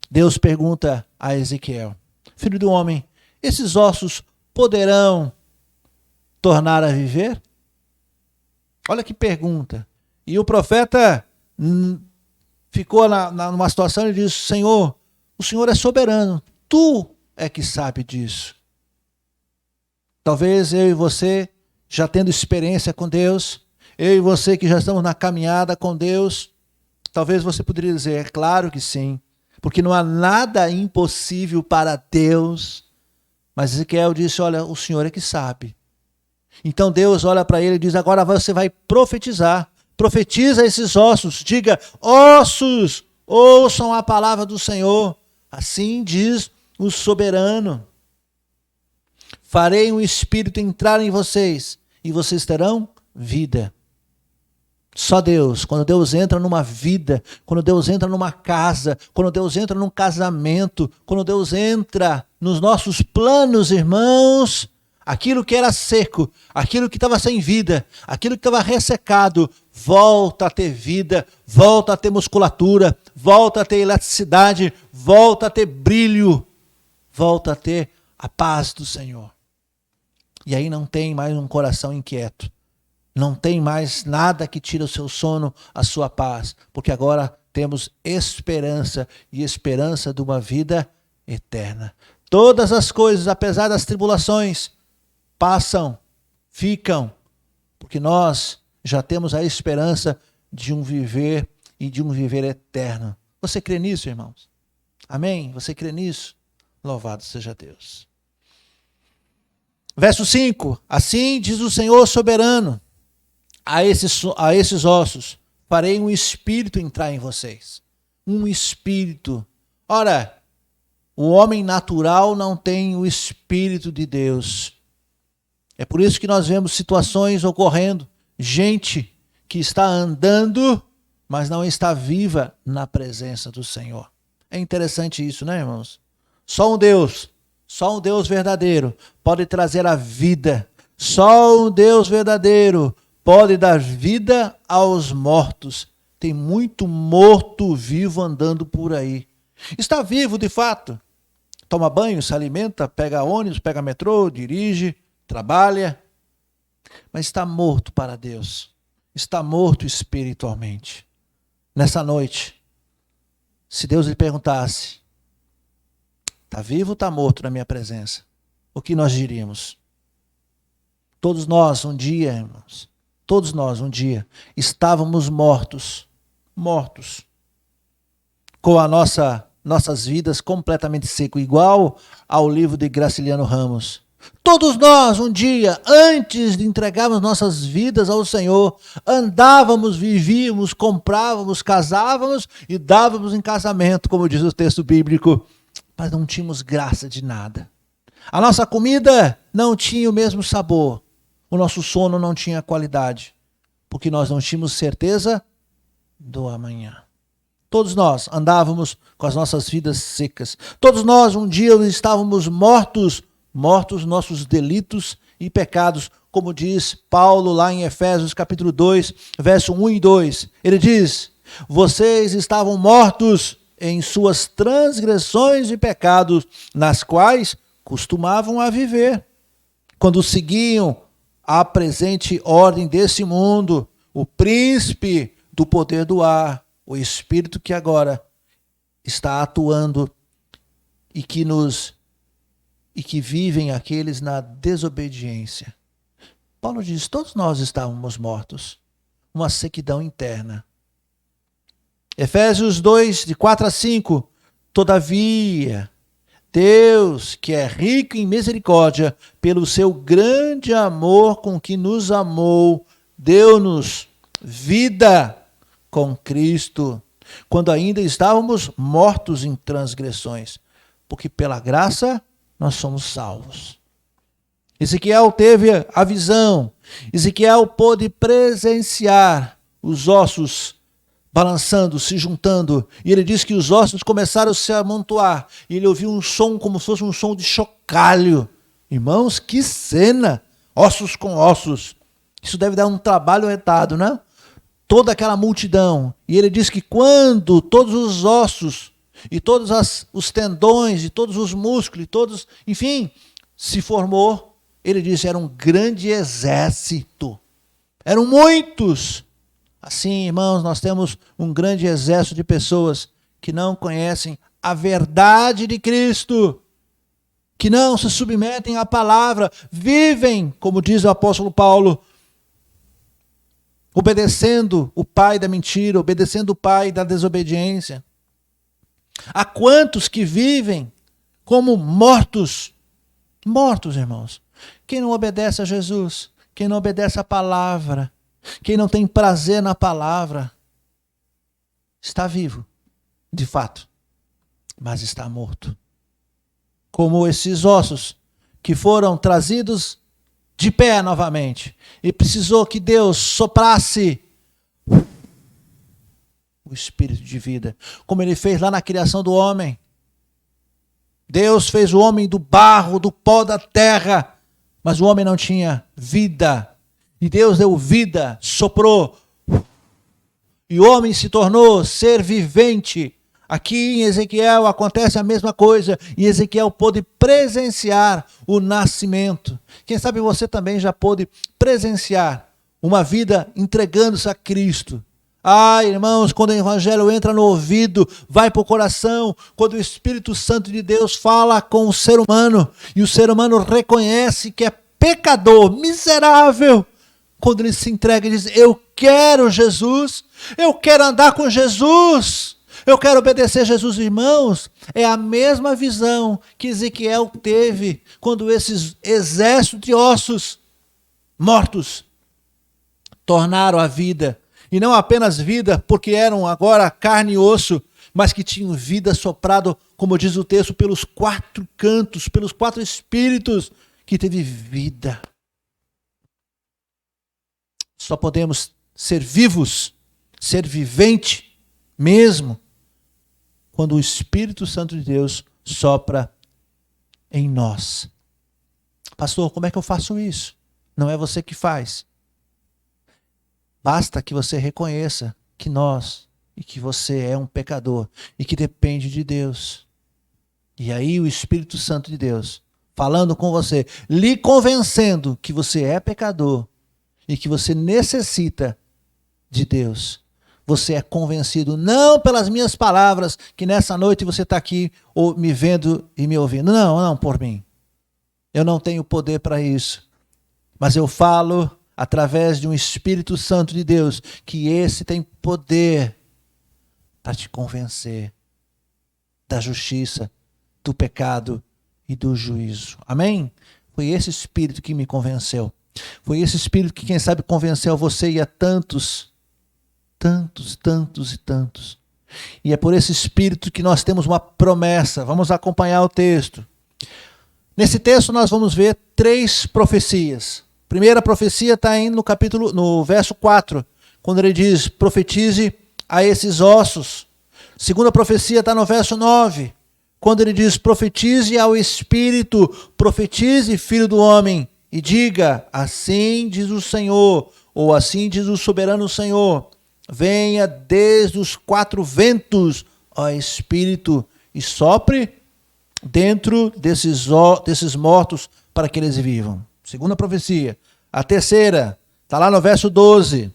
Deus pergunta a Ezequiel, filho do homem, esses ossos poderão tornar a viver? Olha que pergunta. E o profeta ficou numa situação e disse, Senhor, o Senhor é soberano, tu é que sabe disso. Talvez eu e você, já tendo experiência com Deus, eu e você que já estamos na caminhada com Deus, talvez você poderia dizer, é claro que sim, porque não há nada impossível para Deus. Mas Ezequiel disse, olha, o Senhor é que sabe. Então Deus olha para ele e diz, agora você vai profetizar. Profetiza esses ossos, diga, ossos, ouçam a palavra do Senhor. Assim diz o soberano. Farei um espírito entrar em vocês e vocês terão vida. Só Deus, quando Deus entra numa vida, quando Deus entra numa casa, quando Deus entra num casamento, quando Deus entra nos nossos planos, irmãos, aquilo que era seco, aquilo que estava sem vida, aquilo que estava ressecado, volta a ter vida, volta a ter musculatura, volta a ter elasticidade, volta a ter brilho, volta a ter a paz do Senhor. E aí não tem mais um coração inquieto. Não tem mais nada que tire o seu sono, a sua paz, porque agora temos esperança, e esperança de uma vida eterna. Todas as coisas, apesar das tribulações, passam, ficam, porque nós já temos a esperança de um viver e de um viver eterno. Você crê nisso, irmãos? Amém? Você crê nisso? Louvado seja Deus. Verso 5, assim diz o Senhor soberano, a esses ossos, farei um espírito entrar em vocês. Um espírito. Ora, o homem natural não tem o espírito de Deus. É por isso que nós vemos situações ocorrendo. Gente que está andando, mas não está viva na presença do Senhor. É interessante isso, né, irmãos? Só um Deus verdadeiro pode trazer a vida. Só um Deus verdadeiro pode dar vida aos mortos. Tem muito morto vivo andando por aí. Está vivo de fato. Toma banho, se alimenta, pega ônibus, pega metrô, dirige, trabalha. Mas está morto para Deus. Está morto espiritualmente. Nessa noite, se Deus lhe perguntasse, está vivo ou está morto na minha presença? O que nós diríamos? Todos nós um dia, irmãos, todos nós um dia estávamos mortos, com a nossas vidas completamente seco, igual ao livro de Graciliano Ramos. Todos nós um dia, antes de entregarmos nossas vidas ao Senhor, andávamos, vivíamos, comprávamos, casávamos e dávamos em casamento, como diz o texto bíblico, mas não tínhamos graça de nada. A nossa comida não tinha o mesmo sabor. O nosso sono não tinha qualidade, porque nós não tínhamos certeza do amanhã. Todos nós andávamos com as nossas vidas secas. Todos nós um dia estávamos mortos nossos delitos e pecados, como diz Paulo lá em Efésios capítulo 2, verso 1 e 2. Ele diz, Vocês estavam mortos em suas transgressões e pecados, nas quais costumavam a viver, quando seguiam a presente ordem desse mundo, o príncipe do poder do ar, o espírito que agora está atuando e que vivem aqueles na desobediência. Paulo diz, todos nós estávamos mortos, uma sequidão interna. Efésios 2, de 4 a 5, todavia, Deus, que é rico em misericórdia, pelo seu grande amor com que nos amou, deu-nos vida com Cristo, quando ainda estávamos mortos em transgressões, porque pela graça nós somos salvos. Ezequiel teve a visão, Ezequiel pôde presenciar os ossos balançando, se juntando, e ele diz que os ossos começaram a se amontoar, e ele ouviu um som como se fosse um som de chocalho. Irmãos, que cena! Ossos com ossos. Isso deve dar um trabalho retado, né? Toda aquela multidão. E ele diz que quando todos os ossos, e todos os tendões, e todos os músculos, e todos, enfim, se formou, ele disse, era um grande exército. Eram muitos. Assim, irmãos, nós temos um grande exército de pessoas que não conhecem a verdade de Cristo, que não se submetem à palavra, vivem, como diz o apóstolo Paulo, obedecendo o pai da mentira, obedecendo o pai da desobediência. Há quantos que vivem como mortos, irmãos. Quem não obedece a Jesus, quem não obedece à palavra, quem não tem prazer na palavra, está vivo, de fato, mas está morto. Como esses ossos que foram trazidos de pé novamente, e precisou que Deus soprasse o espírito de vida, como ele fez lá na criação do homem. Deus fez o homem do barro, do pó da terra, mas o homem não tinha vida. E Deus deu vida, soprou, e o homem se tornou ser vivente. Aqui em Ezequiel acontece a mesma coisa, e Ezequiel pôde presenciar o nascimento. Quem sabe você também já pôde presenciar uma vida entregando-se a Cristo. Ah, irmãos, quando o evangelho entra no ouvido, vai para o coração, quando o Espírito Santo de Deus fala com o ser humano, e o ser humano reconhece que é pecador, miserável, quando ele se entrega e diz, eu quero Jesus, eu quero andar com Jesus, eu quero obedecer a Jesus, irmãos. É a mesma visão que Ezequiel teve quando esses exércitos de ossos mortos tornaram a vida. E não apenas vida, porque eram agora carne e osso, mas que tinham vida soprado, como diz o texto, pelos 4 cantos, pelos 4 espíritos, que teve vida. Só podemos ser vivos, ser vivente mesmo, quando o Espírito Santo de Deus sopra em nós. Pastor, como é que eu faço isso? Não é você que faz. Basta que você reconheça que nós e que você é um pecador e que depende de Deus. E aí o Espírito Santo de Deus, falando com você, lhe convencendo que você é pecador e que você necessita de Deus. Você é convencido não pelas minhas palavras, que nessa noite você está aqui me vendo e me ouvindo. Não por mim. Eu não tenho poder para isso. Mas eu falo através de um Espírito Santo de Deus, que esse tem poder para te convencer da justiça, do pecado e do juízo. Amém? Foi esse Espírito que me convenceu. Foi esse Espírito que, quem sabe, convenceu você e a tantos. E é por esse Espírito que nós temos uma promessa. Vamos acompanhar o texto. Nesse texto nós vamos ver 3 profecias. A primeira profecia está no verso 4, quando ele diz, profetize a esses ossos. A segunda profecia está no verso 9, quando ele diz, profetize ao Espírito, profetize, filho do homem, e diga, assim diz o Senhor, ou assim diz o soberano Senhor, venha desde os quatro ventos, ó Espírito, e sopre dentro desses mortos para que eles vivam. Segunda profecia. A terceira, está lá no verso 12.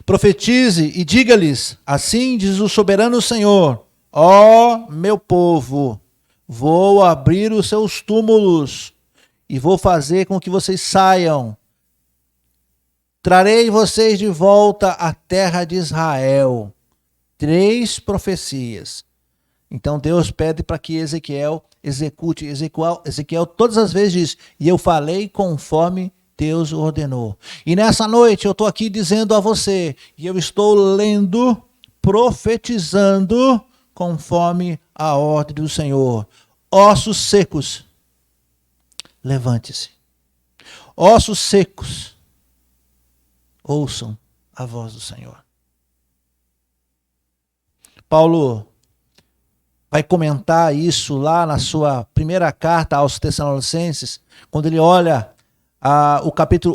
Profetize e diga-lhes, assim diz o soberano Senhor, ó meu povo, vou abrir os seus túmulos e vou fazer com que vocês saiam. Trarei vocês de volta à terra de Israel. 3 profecias. Então Deus pede para que Ezequiel execute. Ezequiel todas as vezes diz, e eu falei conforme Deus ordenou. E nessa noite eu estou aqui dizendo a você, e eu estou lendo, profetizando conforme a ordem do Senhor. Ossos secos, levante-se. Ossos secos, ouçam a voz do Senhor. Paulo vai comentar isso lá na sua primeira carta aos Tessalonicenses, quando ele olha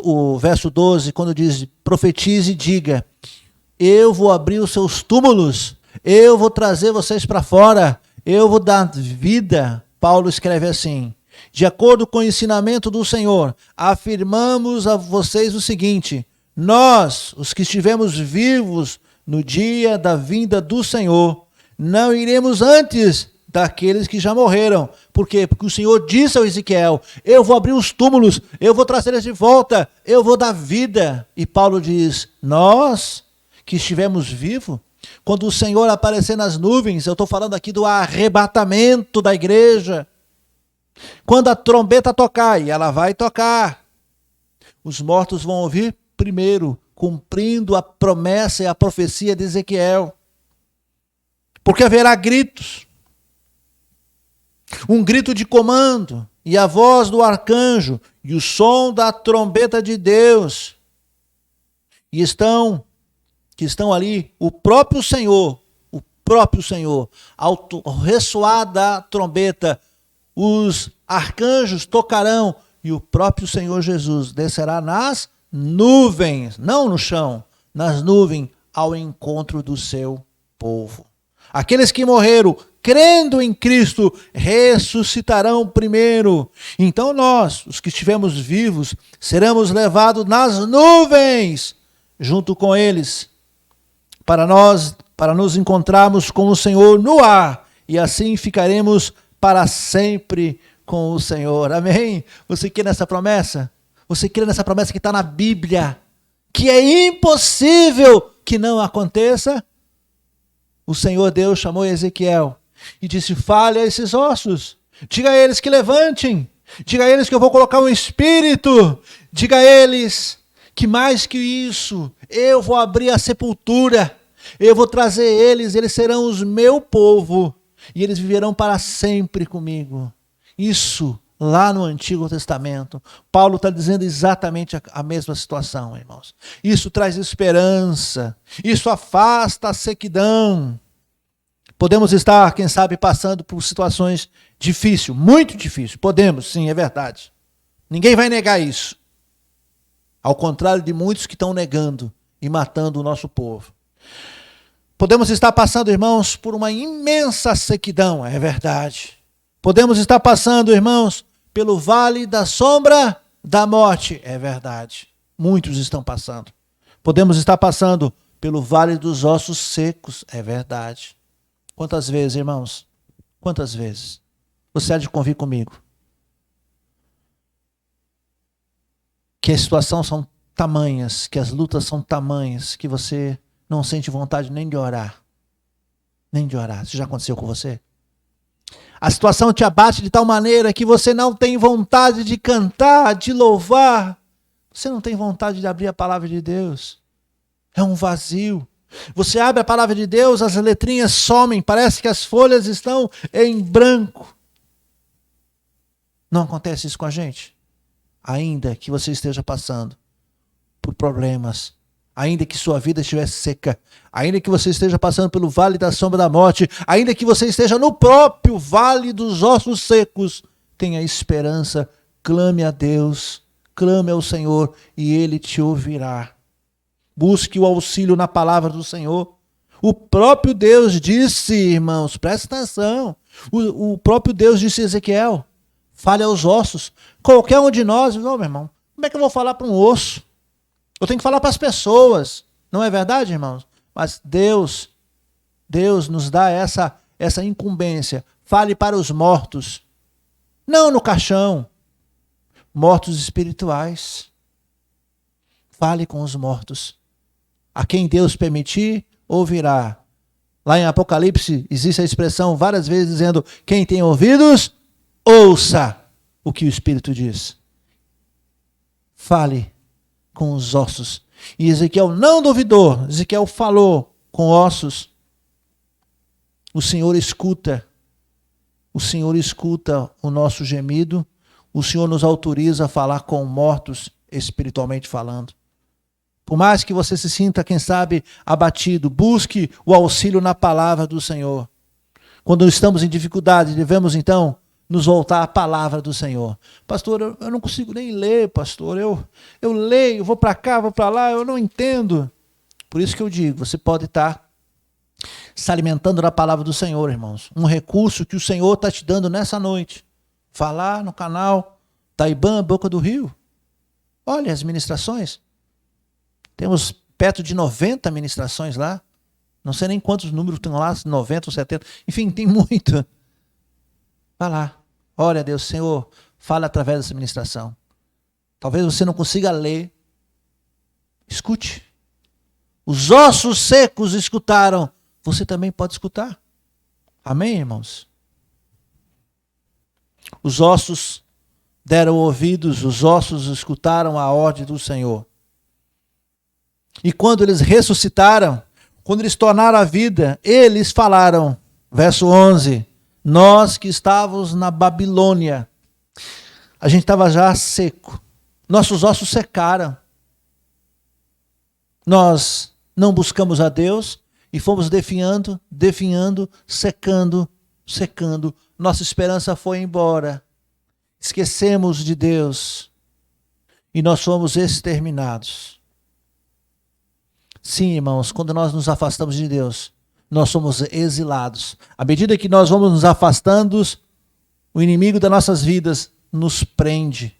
o verso 12, quando diz, profetize e diga, eu vou abrir os seus túmulos, eu vou trazer vocês para fora, eu vou dar vida. Paulo escreve assim, de acordo com o ensinamento do Senhor, afirmamos a vocês o seguinte, nós, os que estivemos vivos no dia da vinda do Senhor, não iremos antes daqueles que já morreram. Por quê? Porque o Senhor disse ao Ezequiel, eu vou abrir os túmulos, eu vou trazer eles de volta, eu vou dar vida. E Paulo diz, nós que estivemos vivos, quando o Senhor aparecer nas nuvens, eu estou falando aqui do arrebatamento da igreja, quando a trombeta tocar, e ela vai tocar, os mortos vão ouvir primeiro, cumprindo a promessa e a profecia de Ezequiel. Porque haverá gritos, um grito de comando, e a voz do arcanjo, e o som da trombeta de Deus. E que estão ali, o próprio Senhor, ao ressoar da trombeta, os arcanjos tocarão, e o próprio Senhor Jesus descerá nas nuvens, não no chão, nas nuvens, ao encontro do seu povo. Aqueles que morreram crendo em Cristo ressuscitarão primeiro. Então nós, os que estivermos vivos, seremos levados nas nuvens junto com eles, para nos encontrarmos com o Senhor no ar, e assim ficaremos para sempre com o Senhor. Amém? Você crê nessa promessa? Você crê nessa promessa que está na Bíblia, que é impossível que não aconteça? O Senhor Deus chamou Ezequiel e disse, fale a esses ossos, diga a eles que levantem, diga a eles que eu vou colocar um espírito, diga a eles que mais que isso, eu vou abrir a sepultura, eu vou trazer eles serão os meu povo, e eles viverão para sempre comigo. Isso lá no Antigo Testamento. Paulo está dizendo exatamente a mesma situação, irmãos. Isso traz esperança, isso afasta a sequidão. Podemos estar, quem sabe, passando por situações difíceis, muito difíceis. Podemos, sim, é verdade. Ninguém vai negar isso. Ao contrário de muitos que estão negando e matando o nosso povo. Podemos estar passando, irmãos, por uma imensa sequidão, é verdade. Podemos estar passando, irmãos, pelo vale da sombra da morte, é verdade. Muitos estão passando. Podemos estar passando pelo vale dos ossos secos, é verdade. Quantas vezes, irmãos? Quantas vezes? Você há de convir comigo que as situações são tamanhas, que as lutas são tamanhas, que você não sente vontade nem de orar. Nem de orar. Isso já aconteceu com você? A situação te abate de tal maneira que você não tem vontade de cantar, de louvar. Você não tem vontade de abrir a palavra de Deus. É um vazio. Você abre a palavra de Deus, as letrinhas somem, parece que as folhas estão em branco. Não acontece isso com a gente? Ainda que você esteja passando por problemas, ainda que sua vida estivesse seca, ainda que você esteja passando pelo vale da sombra da morte, ainda que você esteja no próprio vale dos ossos secos, tenha esperança, clame a Deus, clame ao Senhor e Ele te ouvirá. Busque o auxílio na palavra do Senhor. O próprio Deus disse, irmãos, presta atenção. O próprio Deus disse a Ezequiel, fale aos ossos. Qualquer um de nós, não, meu irmão, como é que eu vou falar para um osso? Eu tenho que falar para as pessoas. Não é verdade, irmãos? Mas Deus nos dá essa incumbência. Fale para os mortos. Não no caixão. Mortos espirituais. Fale com os mortos. A quem Deus permitir, ouvirá. Lá em Apocalipse existe a expressão várias vezes dizendo: quem tem ouvidos, ouça o que o Espírito diz. Fale com os ossos. E Ezequiel não duvidou. Ezequiel falou com ossos. O Senhor escuta. O Senhor escuta o nosso gemido. O Senhor nos autoriza a falar com mortos, espiritualmente falando. Por mais que você se sinta, quem sabe, abatido, busque o auxílio na palavra do Senhor. Quando estamos em dificuldade, devemos então nos voltar à palavra do Senhor. Pastor, eu não consigo nem ler, pastor. Eu leio, vou para cá, vou para lá, eu não entendo. Por isso que eu digo, você pode estar se alimentando da palavra do Senhor, irmãos. Um recurso que o Senhor está te dando nessa noite. Falar no canal Taibã, Boca do Rio. Olha as ministrações. Temos perto de 90 ministrações lá. Não sei nem quantos números tem lá, 90 ou 70. Enfim, tem muito. Vai lá. Olha, Deus, Senhor, fala através dessa ministração. Talvez você não consiga ler. Escute. Os ossos secos escutaram. Você também pode escutar. Amém, irmãos? Os ossos deram ouvidos, os ossos escutaram a ordem do Senhor. E quando eles ressuscitaram, quando eles tornaram a vida, eles falaram, verso 11, nós que estávamos na Babilônia, a gente estava já seco, nossos ossos secaram. Nós não buscamos a Deus e fomos definhando, secando. Nossa esperança foi embora. Esquecemos de Deus e nós fomos exterminados. Sim, irmãos, quando nós nos afastamos de Deus, nós somos exilados. À medida que nós vamos nos afastando, o inimigo das nossas vidas nos prende.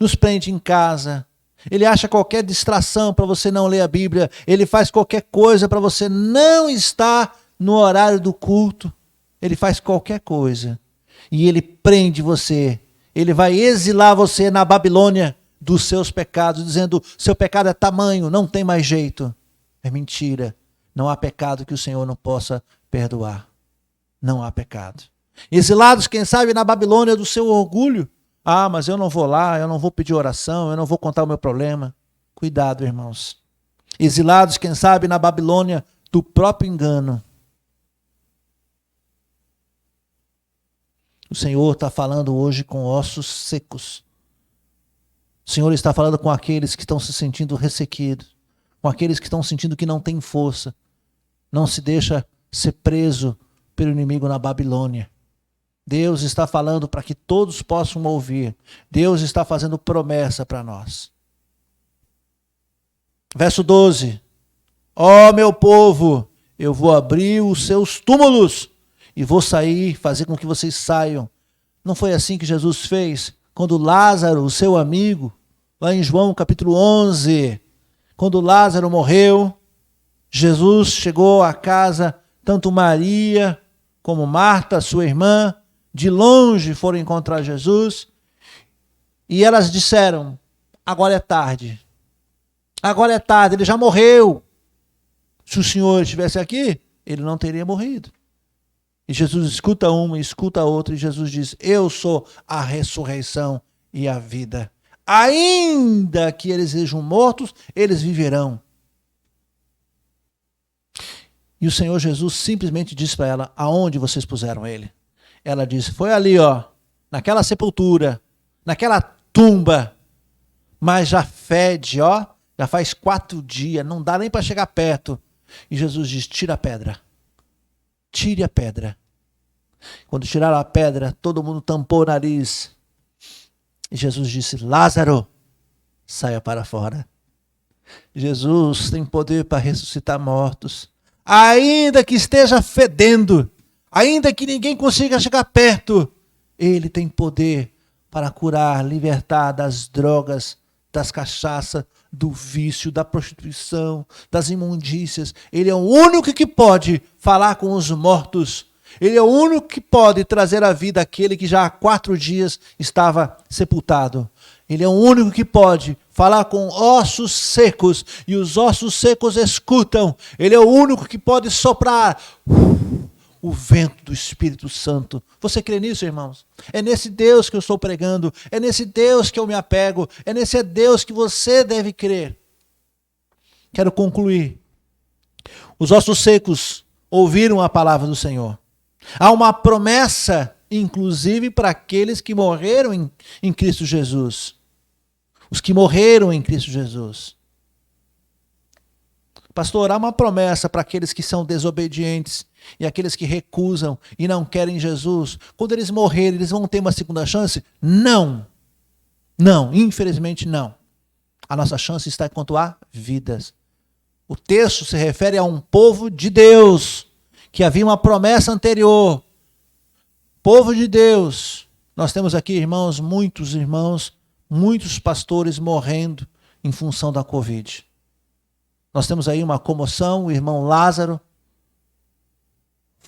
Nos prende em casa. Ele acha qualquer distração para você não ler a Bíblia. Ele faz qualquer coisa para você não estar no horário do culto. Ele faz qualquer coisa. E ele prende você. Ele vai exilar você na Babilônia dos seus pecados, dizendo, seu pecado é tamanho, não tem mais jeito. É mentira. Não há pecado que o Senhor não possa perdoar. Não há pecado. Exilados, quem sabe, na Babilônia do seu orgulho. Ah, mas eu não vou lá, eu não vou pedir oração, eu não vou contar o meu problema. Cuidado, irmãos. Exilados, quem sabe, na Babilônia do próprio engano. O Senhor está falando hoje com ossos secos. O Senhor está falando com aqueles que estão se sentindo ressequidos. Com aqueles que estão sentindo que não tem força. Não se deixa ser preso pelo inimigo na Babilônia. Deus está falando para que todos possam ouvir. Deus está fazendo promessa para nós. Verso 12. Ó meu povo, eu vou abrir os seus túmulos e vou sair, fazer com que vocês saiam. Não foi assim que Jesus fez? Quando Lázaro, o seu amigo, lá em João capítulo 11, quando Lázaro morreu, Jesus chegou à casa, tanto Maria como Marta, sua irmã, de longe foram encontrar Jesus, e elas disseram, agora é tarde. Agora é tarde, ele já morreu. Se o Senhor estivesse aqui, ele não teria morrido. E Jesus escuta uma, escuta a outra, e Jesus diz, eu sou a ressurreição e a vida. Ainda que eles sejam mortos, eles viverão. E o Senhor Jesus simplesmente disse para ela, aonde vocês puseram ele? Ela disse, foi ali, ó, naquela sepultura, naquela tumba, mas já fede, ó, já faz 4 dias, não dá nem para chegar perto. E Jesus diz, tira a pedra. Tire a pedra. Quando tiraram a pedra, todo mundo tampou o nariz. E Jesus disse, Lázaro, saia para fora. Jesus tem poder para ressuscitar mortos. Ainda que esteja fedendo, ainda que ninguém consiga chegar perto, ele tem poder para curar, libertar das drogas, das cachaças, do vício, da prostituição, das imundícias. Ele é o único que pode falar com os mortos. Ele é o único que pode trazer à vida aquele que já há 4 dias estava sepultado. Ele é o único que pode falar com ossos secos e os ossos secos escutam. Ele é o único que pode soprar o vento do Espírito Santo. Você crê nisso, irmãos? É nesse Deus que eu estou pregando, é nesse Deus que eu me apego, é nesse Deus que você deve crer. Quero concluir. Os ossos secos ouviram a palavra do Senhor. Há uma promessa, inclusive, para aqueles que morreram em Cristo Jesus. Os que morreram em Cristo Jesus. Pastor, há uma promessa para aqueles que são desobedientes e aqueles que recusam e não querem Jesus. Quando eles morrerem, eles vão ter uma segunda chance? Não. Não, infelizmente não. A nossa chance está quanto a vidas. O texto se refere a um povo de Deus, que havia uma promessa anterior. Povo de Deus. Nós temos aqui, irmãos, muitos pastores morrendo em função da Covid. Nós temos aí uma comoção, o irmão Lázaro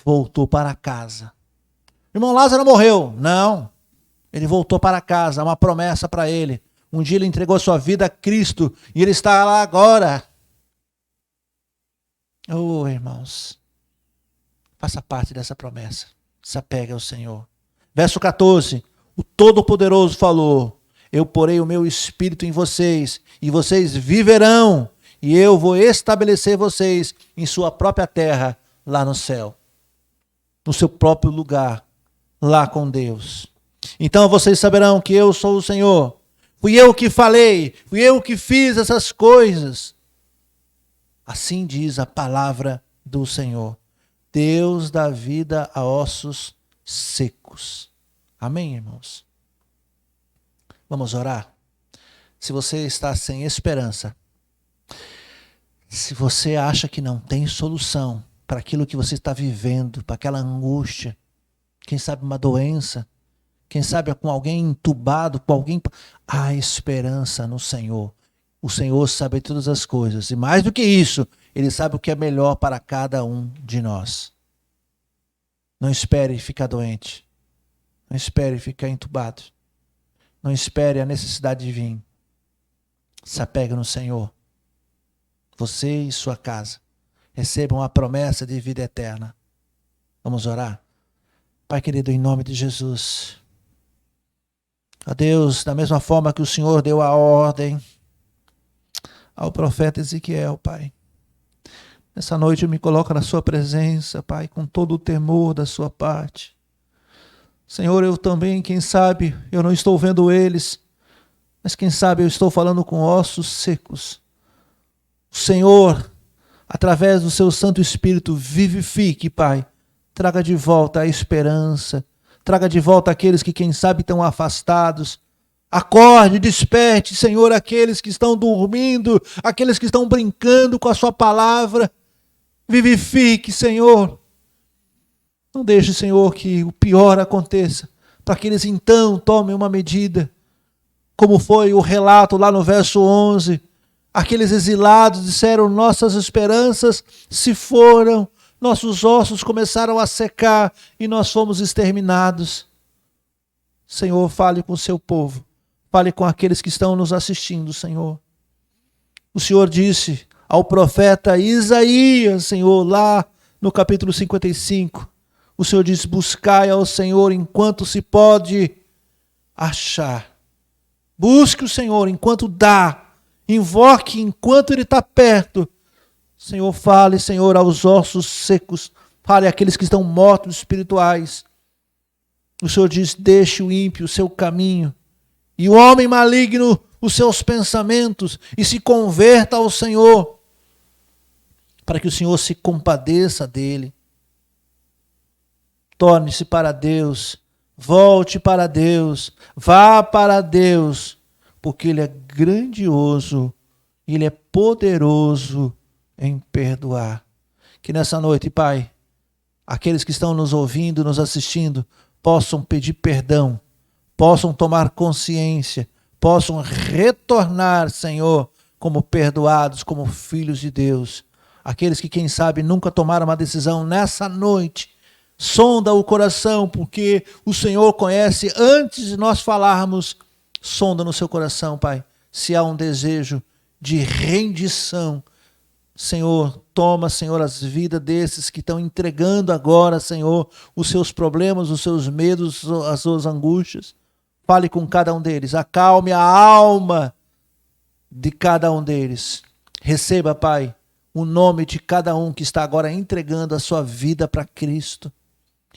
voltou para casa. O irmão Lázaro morreu? Não. Ele voltou para casa, há uma promessa para ele. Um dia ele entregou sua vida a Cristo e ele está lá agora. Oh, irmãos, faça parte dessa promessa. Se apegue ao Senhor. Verso 14. O Todo-Poderoso falou: eu porei o meu espírito em vocês e vocês viverão. E eu vou estabelecer vocês em sua própria terra, lá no céu. No seu próprio lugar, lá com Deus. Então vocês saberão que eu sou o Senhor. Fui eu que falei, fui eu que fiz essas coisas. Assim diz a palavra do Senhor. Deus dá vida a ossos secos. Amém, irmãos? Vamos orar? Se você está sem esperança, se você acha que não tem solução para aquilo que você está vivendo, para aquela angústia, quem sabe uma doença, quem sabe com alguém entubado, com alguém... há esperança no Senhor. O Senhor sabe todas as coisas. E mais do que isso, Ele sabe o que é melhor para cada um de nós. Não espere ficar doente. Não espere ficar entubado. Não espere a necessidade de vir. Se apegue no Senhor. Você e sua casa recebam a promessa de vida eterna. Vamos orar? Pai querido, em nome de Jesus. Ó Deus, da mesma forma que o Senhor deu a ordem ao profeta Ezequiel, Pai. Nessa noite eu me coloco na sua presença, Pai, com todo o temor da sua parte. Senhor, eu também, quem sabe, eu não estou vendo eles, mas quem sabe eu estou falando com ossos secos. O Senhor, através do seu Santo Espírito, vivifique, Pai. Traga de volta a esperança. Traga de volta aqueles que, quem sabe, estão afastados. Acorde, desperte, Senhor, aqueles que estão dormindo, aqueles que estão brincando com a sua palavra. Vivifique, Senhor. Não deixe, Senhor, que o pior aconteça, para que eles então tomem uma medida, como foi o relato lá no verso 11. Aqueles exilados disseram: nossas esperanças se foram, nossos ossos começaram a secar e nós fomos exterminados. Senhor, fale com o seu povo, fale com aqueles que estão nos assistindo, Senhor. O Senhor disse ao profeta Isaías, Senhor, lá no capítulo 55, o Senhor diz: buscai ao Senhor enquanto se pode achar. Busque o Senhor enquanto dá. Invoque enquanto Ele está perto. Senhor, fale, Senhor, aos ossos secos. Fale àqueles que estão mortos espirituais. O Senhor diz: deixe o ímpio o seu caminho, e o homem maligno os seus pensamentos, e se converta ao Senhor, para que o Senhor se compadeça dele. Torne-se para Deus, volte para Deus, vá para Deus, porque Ele é grandioso Ele é poderoso em perdoar. Que nessa noite, Pai, aqueles que estão nos ouvindo, nos assistindo, possam pedir perdão, possam tomar consciência, possam retornar, Senhor, como perdoados, como filhos de Deus. Aqueles que, quem sabe, nunca tomaram uma decisão nessa noite, sonda o coração, porque o Senhor conhece antes de nós falarmos. Sonda no seu coração, Pai, se há um desejo de rendição. Senhor, toma, Senhor, as vidas desses que estão entregando agora, Senhor, os seus problemas, os seus medos, as suas angústias. Fale com cada um deles, acalme a alma de cada um deles. Receba, Pai, o nome de cada um que está agora entregando a sua vida para Cristo.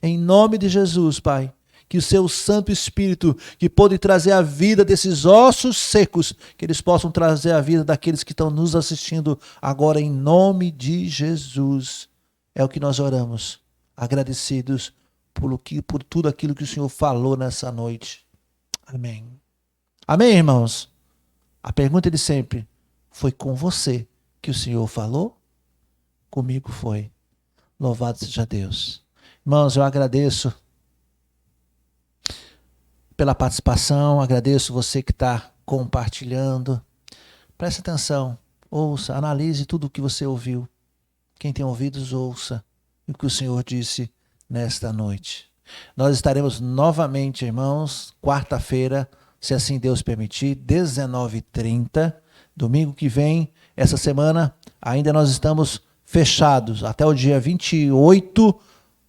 Em nome de Jesus, Pai, que o seu Santo Espírito, que pode trazer a vida desses ossos secos, que eles possam trazer a vida daqueles que estão nos assistindo agora, em nome de Jesus. É o que nós oramos, agradecidos por tudo aquilo que o Senhor falou nessa noite. Amém. Amém, irmãos? A pergunta de sempre: foi com você que o Senhor falou? Comigo foi. Louvado seja Deus. Irmãos, eu agradeço pela participação, agradeço você que está compartilhando. Preste atenção, ouça, analise tudo o que você ouviu. Quem tem ouvidos, ouça o que o Senhor disse nesta noite. Nós estaremos novamente, irmãos, quarta-feira, se assim Deus permitir, 19h30, domingo que vem. Essa semana ainda nós estamos fechados, até o dia 28,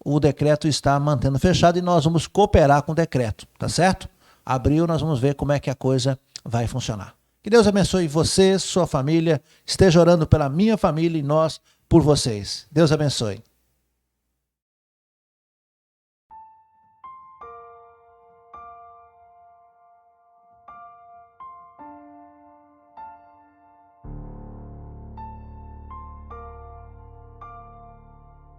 o decreto está mantendo fechado e nós vamos cooperar com o decreto, tá certo? Abril nós vamos ver como é que a coisa vai funcionar. Que Deus abençoe você, sua família, esteja orando pela minha família e nós por vocês. Deus abençoe.